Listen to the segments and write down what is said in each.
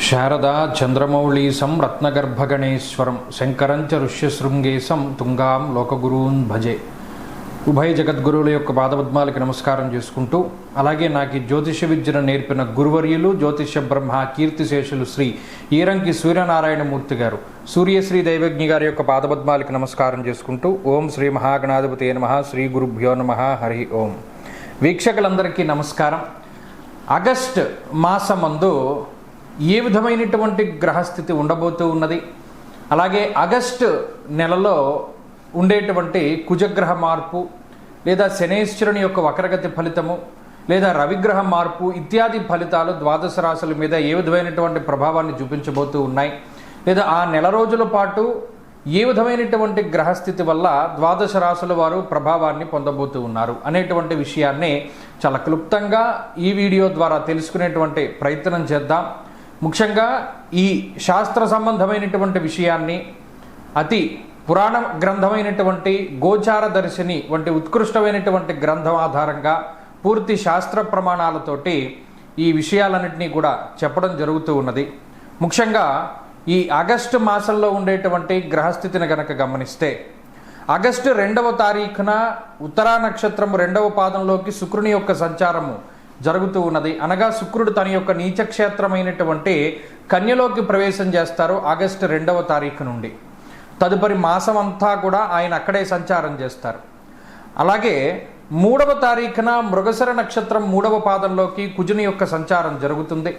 శారదా చంద్రమౌళీసం రత్నగర్భగణేశ్వరం శంకరంచ ఋష్యశృంగేశం తుంగాం లోకగురూన్ భజే. ఉభయ జగద్గురువుల యొక్క పాదపద్మాలకి నమస్కారం చేసుకుంటూ, అలాగే నాకు ఈ జ్యోతిష విద్యను నేర్పిన గురువర్యులు జ్యోతిష బ్రహ్మ కీర్తిశేషులు శ్రీ ఈరంకి సూర్యనారాయణమూర్తి గారు, సూర్యశ్రీ దైవజ్ఞి గారి యొక్క పాదపద్మాలకి నమస్కారం చేసుకుంటూ, ఓం శ్రీ మహాగణాధిపతే నమః, శ్రీ గురుభ్యో నమః, హరి ఓం. వీక్షకులందరికీ నమస్కారం. ఆగస్ట్ మాసమందు ఏ విధమైనటువంటి గ్రహస్థితి ఉండబోతూ ఉన్నది, అలాగే ఆగస్టు నెలలో ఉండేటువంటి కుజగ్రహ మార్పు లేదా శనేశ్వరుని యొక్క వక్రగతి ఫలితము లేదా రవిగ్రహ మార్పు ఇత్యాది ఫలితాలు ద్వాదశ రాశుల మీద ఏ విధమైనటువంటి ప్రభావాన్ని చూపించబోతూ ఉన్నాయి, లేదా ఆ నెల రోజుల పాటు ఏ విధమైనటువంటి గ్రహస్థితి వల్ల ద్వాదశ రాశుల వారు ప్రభావాన్ని పొందబోతూ ఉన్నారు అనేటువంటి విషయాన్ని చాలా క్లుప్తంగా ఈ వీడియో ద్వారా తెలుసుకునేటువంటి ప్రయత్నం చేద్దాం. ముఖ్యంగా ఈ శాస్త్ర సంబంధమైనటువంటి విషయాన్ని అతి పురాణ గ్రంథమైనటువంటి గోచార దర్శిని వంటి ఉత్కృష్టమైనటువంటి గ్రంథం ఆధారంగా పూర్తి శాస్త్ర ప్రమాణాలతోటి ఈ విషయాలన్నింటినీ కూడా చెప్పడం జరుగుతూ ఉన్నది. ముఖ్యంగా ఈ ఆగస్టు మాసంలో ఉండేటువంటి గ్రహస్థితిని గనక గమనిస్తే, ఆగస్టు 2వ తారీఖున ఉత్తరా నక్షత్రం 2వ పాదంలోకి శుక్రుని యొక్క సంచారము జరుగుతూ ఉన్నది. అనగా శుక్రుడు తన యొక్క నీచక్షేత్రమైనటువంటి కన్యలోకి ప్రవేశం చేస్తారు ఆగస్టు 2వ తారీఖు నుండి. తదుపరి మాసం అంతా కూడా ఆయన అక్కడే సంచారం చేస్తారు. అలాగే 3వ తారీఖున మృగశిర నక్షత్రం 3వ పాదంలోకి కుజుని యొక్క సంచారం జరుగుతుంది.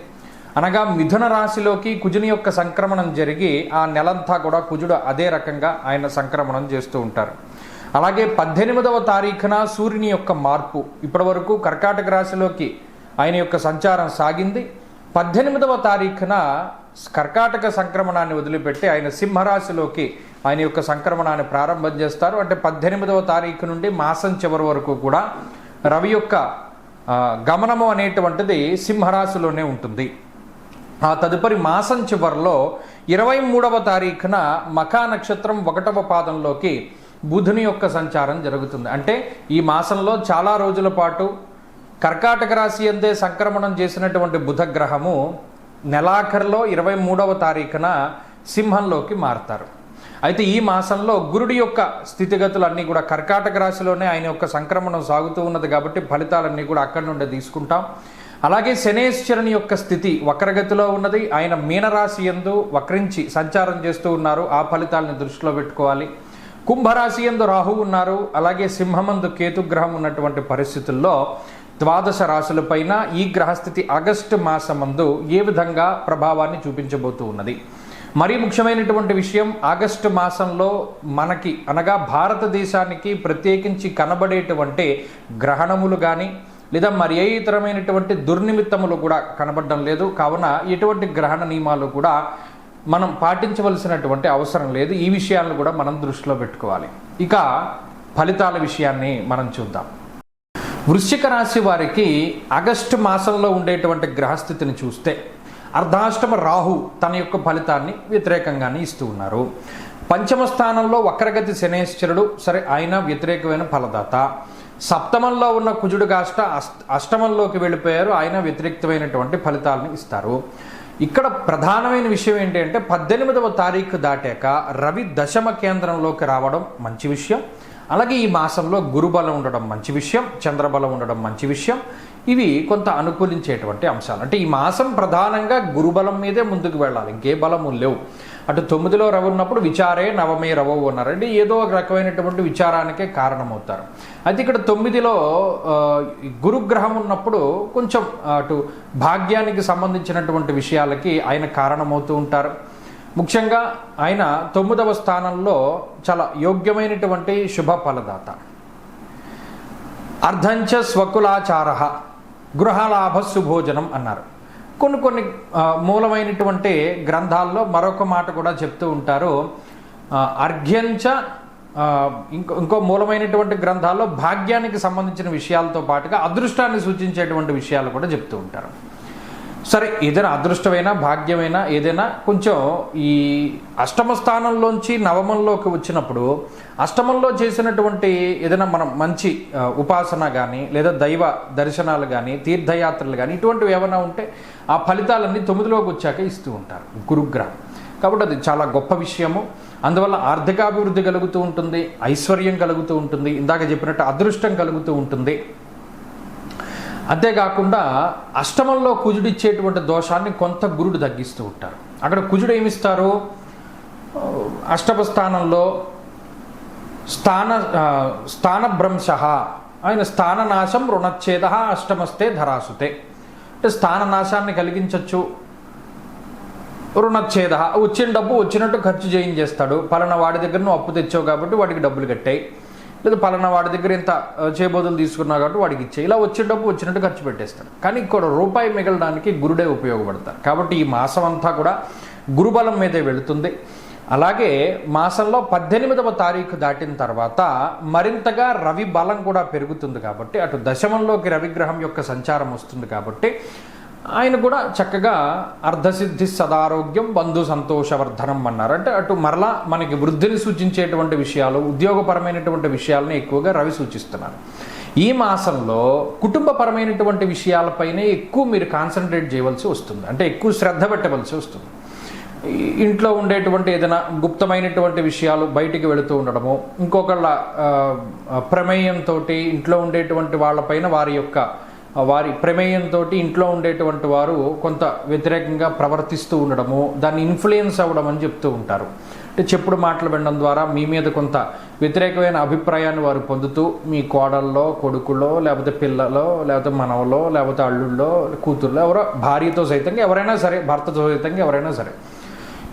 అనగా మిథున రాశిలోకి కుజుని యొక్క సంక్రమణం జరిగి ఆ నెలంతా కూడా కుజుడు అదే రకంగా ఆయన సంక్రమణం చేస్తూ ఉంటారు. అలాగే 18వ తారీఖున సూర్యుని యొక్క మార్పు, ఇప్పటి వరకు కర్కాటక రాశిలోకి ఆయన యొక్క సంచారం సాగింది. 18వ తారీఖున కర్కాటక సంక్రమణాన్ని వదిలిపెట్టి ఆయన సింహరాశిలోకి ఆయన యొక్క సంక్రమణాన్ని ప్రారంభం చేస్తారు. అంటే 18వ తారీఖు నుండి మాసం చివరి వరకు కూడా రవి యొక్క గమనము అనేటువంటిది సింహరాశిలోనే ఉంటుంది. ఆ తదుపరి మాసం చివరిలో 23వ తారీఖున మఖా నక్షత్రం 1వ పాదంలోకి బుధుని యొక్క సంచారం జరుగుతుంది. అంటే ఈ మాసంలో చాలా రోజుల పాటు కర్కాటక రాశి అందే సంక్రమణం చేసినటువంటి బుధ గ్రహము నెలాఖరులో 23వ తారీఖున సింహంలోకి మారతారు. అయితే ఈ మాసంలో గురుడి యొక్క స్థితిగతులన్నీ కూడా కర్కాటక రాశిలోనే ఆయన యొక్క సంక్రమణం సాగుతూ ఉన్నది కాబట్టి ఫలితాలన్నీ కూడా అక్కడి నుండి తీసుకుంటాం. అలాగే శనేశ్వరుని యొక్క స్థితి వక్రగతిలో ఉన్నది. ఆయన మీనరాశి యందు వక్రించి సంచారం చేస్తూ ఉన్నారు. ఆ ఫలితాలను దృష్టిలో పెట్టుకోవాలి. కుంభరాశి యందు రాహువు ఉన్నారు. అలాగే సింహమందు కేతుగ్రహం ఉన్నటువంటి పరిస్థితుల్లో ద్వాదశ రాశులపైన ఈ గ్రహస్థితి ఆగస్టు మాసమందు ఏ విధంగా ప్రభావాన్ని చూపించబోతూ ఉన్నది. మరీ ముఖ్యమైనటువంటి విషయం, ఆగస్టు మాసంలో మనకి అనగా భారతదేశానికి ప్రత్యేకించి కనబడేటువంటి గ్రహణములు కానీ లేదా మరి ఏ ఇతరమైనటువంటి దుర్నిమిత్తములు కూడా కనబడడం లేదు. కావున ఎటువంటి గ్రహణ నియమాలు కూడా మనం పాటించవలసినటువంటి అవసరం లేదు. ఈ విషయాలను కూడా మనం దృష్టిలో పెట్టుకోవాలి. ఇక ఫలితాల విషయాన్ని మనం చూద్దాం. వృశ్చిక రాశి వారికి ఆగస్టు మాసంలో ఉండేటువంటి గ్రహస్థితిని చూస్తే, అర్ధాష్టమ రాహు తన యొక్క ఫలితాన్ని వ్యతిరేకంగానే ఇస్తూ ఉన్నారు. పంచమ స్థానంలో వక్రగతి శనేశ్వరుడు, సరే ఆయన వ్యతిరేకమైన ఫలదాత. సప్తమంలో ఉన్న కుజుడు కాస్త అష్టమంలోకి వెళ్ళిపోయారు, ఆయన వ్యతిరేకమైనటువంటి ఫలితాలను ఇస్తారు. ఇక్కడ ప్రధానమైన విషయం ఏంటి అంటే 18వ తారీఖు దాటాక రవి దశమ కేంద్రంలోకి రావడం మంచి విషయం. అలాగే ఈ మాసంలో గురుబలం ఉండడం మంచి విషయం, చంద్రబలం ఉండడం మంచి విషయం. ఇవి కొంత అనుకూలించేటువంటి అంశాలు. అంటే ఈ మాసం ప్రధానంగా గురుబలం మీదే ముందుకు వెళ్ళాలి, ఇంకే బలము లేవు. అటు 9లో రవి ఉన్నప్పుడు విచారే నవమే రవవు అన్నారు. అంటే ఏదో ఒక రకమైనటువంటి విచారానికే కారణమవుతారు. అయితే ఇక్కడ 9లో గురుగ్రహం ఉన్నప్పుడు కొంచెం అటు భాగ్యానికి సంబంధించినటువంటి విషయాలకి ఆయన కారణమవుతూ ఉంటారు. ముఖ్యంగా ఆయన 9వ స్థానంలో చాలా యోగ్యమైనటువంటి శుభ ఫలదాత. అర్ధంచ స్వకులాచార గృహలాభ సుభోజనం అన్నారు. కొన్ని మూలమైనటువంటి గ్రంథాల్లో మరొక మాట కూడా చెప్తూ ఉంటారు. అర్ఘ్యంచ ఇంకో మూలమైనటువంటి గ్రంథాల్లో భాగ్యానికి సంబంధించిన విషయాలతో పాటుగా అదృష్టాన్ని సూచించేటువంటి విషయాలు కూడా చెప్తూ ఉంటారు. సరే, ఏదైనా అదృష్టమైనా భాగ్యమైనా ఏదైనా కొంచెం ఈ అష్టమ స్థానంలోంచి నవమంలోకి వచ్చినప్పుడు అష్టమంలో చేసినటువంటి ఏదైనా మనం మంచి ఉపాసన కానీ లేదా దైవ దర్శనాలు కానీ తీర్థయాత్రలు కానీ ఇటువంటివి ఏమైనా ఉంటే ఆ ఫలితాలన్నీ 9లోకి వచ్చాక ఇస్తూ ఉంటారు గురుగ్రహం. కాబట్టి అది చాలా గొప్ప విషయము. అందువల్ల ఆర్థికాభివృద్ధి కలుగుతూ ఉంటుంది, ఐశ్వర్యం కలుగుతూ ఉంటుంది, ఇందాక చెప్పినట్టు అదృష్టం కలుగుతూ ఉంటుంది. అంతేకాకుండా అష్టమంలో కుజుడిచ్చేటువంటి దోషాన్ని కొంత గురుడు తగ్గిస్తూ ఉంటారు. అక్కడ కుజుడు ఏమిస్తారు? అష్టమ స్థానంలో స్థానభ్రంశ, ఆయన స్థాననాశం రుణచ్ఛేద అష్టమస్తే ధరాసుతే, అంటే స్థాననాశాన్ని కలిగించవచ్చు, రుణచ్ఛేద వచ్చిన డబ్బు వచ్చినట్టు ఖర్చు చేయించేస్తాడు. పలానా వాడి దగ్గర నువ్వు అప్పు తెచ్చావు కాబట్టి వాడికి డబ్బులు కట్టాయి, లేదా పలానా వాడి దగ్గర ఇంత చేబోదులు తీసుకున్నావు కాబట్టి వాడికి ఇచ్చాయి, ఇలా వచ్చిన డబ్బు వచ్చినట్టు ఖర్చు పెట్టేస్తాడు. కానీ ఇక్కడ రూపాయి మిగలడానికి గురుడే ఉపయోగపడతారు. కాబట్టి ఈ మాసం అంతా కూడా గురుబలం మీదే వెళుతుంది. అలాగే మాసంలో 18వ తారీఖు దాటిన తర్వాత మరింతగా రవి బలం కూడా పెరుగుతుంది. కాబట్టి అటు దశమంలోకి రవిగ్రహం యొక్క సంచారం వస్తుంది. కాబట్టి ఆయన కూడా చక్కగా అర్ధసిద్ధి సదారోగ్యం బంధు సంతోషవర్ధనం అన్నారు. అంటే అటు మరలా మనకి వృద్ధిని సూచించేటువంటి విషయాలు, ఉద్యోగపరమైనటువంటి విషయాలని ఎక్కువగా రవి సూచిస్తున్నారు. ఈ మాసంలో కుటుంబపరమైనటువంటి విషయాలపైనే ఎక్కువ మీరు కాన్సన్ట్రేట్ చేయవలసి వస్తుంది, అంటే ఎక్కువ శ్రద్ధ పెట్టవలసి వస్తుంది. ఇంట్లో ఉండేటువంటి ఏదైనా గుప్తమైనటువంటి విషయాలు బయటికి వెళుతూ ఉండడము, ఇంకొకళ్ళ ప్రమేయంతో ఇంట్లో ఉండేటువంటి వాళ్ళపైన వారి ప్రమేయంతో ఇంట్లో ఉండేటువంటి వారు కొంత వ్యతిరేకంగా ప్రవర్తిస్తూ ఉండడము, దాన్ని ఇన్ఫ్లుయెన్స్ అవ్వడం అని చెప్తూ ఉంటారు. అంటే చెప్పుడు మాటలు వినడం ద్వారా మీ మీద కొంత వ్యతిరేకమైన అభిప్రాయాన్ని వారు పొందుతూ మీ కోడల్లో, కొడుకులో, లేకపోతే పిల్లలో, లేకపోతే మనవలో, లేకపోతే అల్లుళ్ళో, కూతుర్లో, ఎవరో భార్యతో సైతంగా ఎవరైనా సరే, భర్తతో సైతంగా ఎవరైనా సరే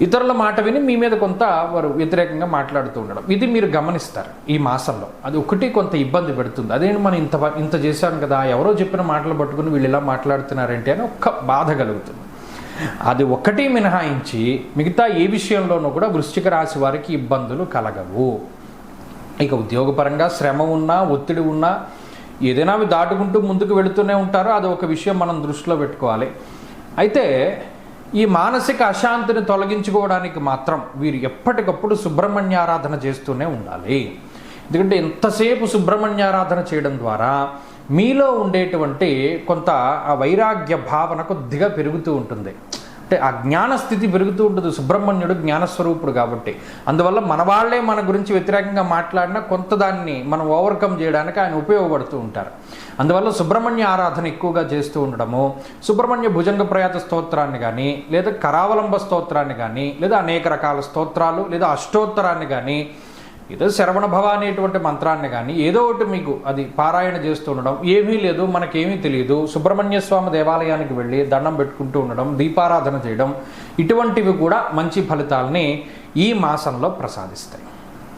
ఇతరుల మాట విని మీ మీద కొంత వారు వ్యతిరేకంగా మాట్లాడుతూ ఉండడం, ఇది మీరు గమనిస్తారు ఈ మాసంలో. అది ఒకటి కొంత ఇబ్బంది పెడుతుంది. అదేంటి మనం ఇంత చేశాం కదా, ఎవరో చెప్పిన మాటలు పట్టుకుని వీళ్ళు ఇలా మాట్లాడుతున్నారంటే అని ఒక్క బాధ కలుగుతుంది. అది ఒక్కటి మినహాయించి మిగతా ఏ విషయంలోనూ కూడా వృశ్చిక రాశి వారికి ఇబ్బందులు కలగవు. ఇక ఉద్యోగపరంగా శ్రమ ఉన్నా, ఒత్తిడి ఉన్నా, ఏదైనా అవి దాటుకుంటూ ముందుకు వెళుతూనే ఉంటారో అది ఒక విషయం మనం దృష్టిలో పెట్టుకోవాలి. అయితే ఈ మానసిక అశాంతిని తొలగించుకోవడానికి మాత్రం వీరు ఎప్పటికప్పుడు సుబ్రహ్మణ్యారాధన చేస్తూనే ఉండాలి. ఎందుకంటే ఎంతసేపు సుబ్రహ్మణ్యారాధన చేయడం ద్వారా మీలో ఉండేటువంటి కొంత ఆ వైరాగ్య భావన కొద్దిగా పెరుగుతూ ఉంటుంది. అంటే ఆ జ్ఞానస్థితి పెరుగుతూ ఉంటుంది. సుబ్రహ్మణ్యుడు జ్ఞానస్వరూపుడు కాబట్టి అందువల్ల మన వాళ్ళే మన గురించి వ్యతిరేకంగా మాట్లాడినా కొంత దాన్ని మనం ఓవర్కమ్ చేయడానికి ఆయన ఉపయోగపడుతూ ఉంటారు. అందువల్ల సుబ్రహ్మణ్య ఆరాధన ఎక్కువగా చేస్తూ ఉండడము, సుబ్రహ్మణ్య భుజంగ ప్రయాత స్తోత్రాన్ని కానీ, లేదా కరావలంబ స్తోత్రాన్ని కానీ, లేదా అనేక రకాల స్తోత్రాలు, లేదా అష్టోత్తరాన్ని కానీ, ఏదో శరవణ భవ అనేటువంటి మంత్రాన్ని కానీ ఏదో ఒకటి మీకు అది పారాయణ చేస్తూ ఉండడం. ఏమీ లేదు, మనకేమీ తెలియదు, సుబ్రహ్మణ్య స్వామి దేవాలయానికి వెళ్ళి దండం పెట్టుకుంటూ ఉండడం, దీపారాధన చేయడం, ఇటువంటివి కూడా మంచి ఫలితాలని ఈ మాసంలో ప్రసాదిస్తాయి.